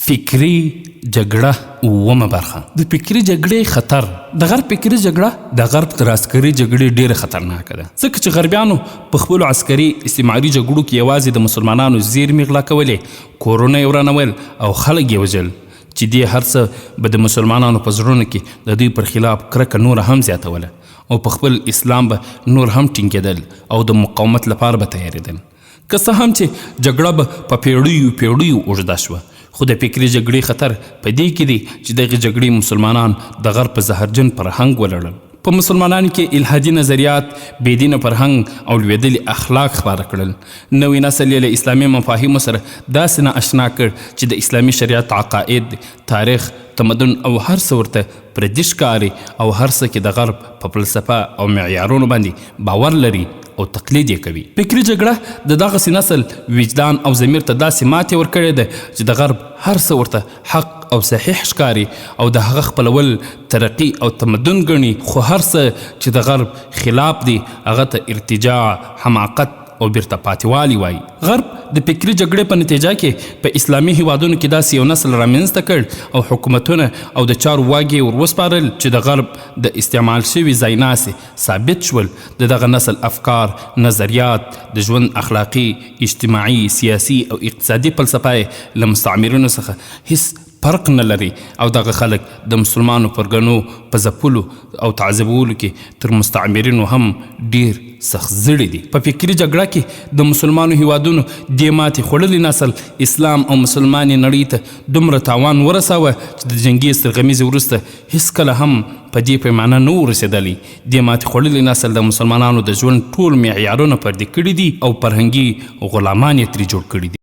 فکری جګړه اوومه برخه د فکری جګړې خطر. د غرب فکری جګړه د غرب تر عسکري جګړې ډېره خطرناکه ده، ځکه چې غربیانو په خپلو عسکري استعماري جګړو کې یوازې د مسلمانانو زیرمې غلا کولې، کورونه یې ورانول او خلک یې وژل، چې دې هر څه به د مسلمانانو په زړونو کې د دوی پر خلاف کرکه نوره هم زیاتوله او په خپل اسلام به نور هم ټینګېدل او د مقاومت لپاره به تیارېدل. که څه هم چې جګړه به په پیړیو اوږده شوه، خو د فکري جګړې خطر په دې کې دی چې دغې جګړې مسلمانان د غرب په زهرجن فرهنګ ولړل. په مسلمانانو کې الحادي نظریات، بېدینه فرهنګ او لوېدلي اخلاق خپاره کړل. نوی نسل یې له اسلامي مفاهیمو سره داسې نه اشنا کړ چې د اسلامي شریعت عقاید، تاریخ، تمدن او هر څه ورته پردي ښکاري او هر څه کې د غرب په فلسفه او معیارونو باندې باور لري او تقلید یې کوي. فکري جګړه د دغسې نسل وجدان او ضمیر ته داسې ماتې ورکړې ده چې د غرب هر څه ورته حق او صحیح ښکاري او د هغه خپلول ترقي او تمدن ګڼي، خو هر څه چې د غرب خلاف دی هغه ته ارتجاع، حماقت او بیرته پاتېوالی وایي. غرب د فکري جګړې په نتیجه کې په اسلامي هیوادونو کې داسې یو نسل رامنځته کړ او حکومتونه او د چارو واګې ور وسپارل چې د غرب د استعمال شوي ځایناسې ثابت شول. د دغه نسل افکار، نظریات، د ژوند اخلاقي، اجتماعي، سیاسي او اقتصادي فلسفه یې له مستعمرینو څخه هیڅ فرق نه لري او دغه خلک د مسلمانو پر ګنو په ځپلو او تعذیبولو کې تر مستعمرینو هم ډیر سخت زړي دي. په فکري جګړه کې د مسلمانو هیوادونو دې ماتې خوړلي نسل اسلام او مسلمانې نړۍ ته دومره تاوان ورساوه چې د جنګي سترغمیزې وروسته هیڅکله هم په دې پیمانه نه ورسېدلی. دې ماتې خوړلي نسل د مسلمانانو د ژوند ټول معیارونه پردي کړي دي او فرهنګي غلامان یې ترې جوړ کړي دي.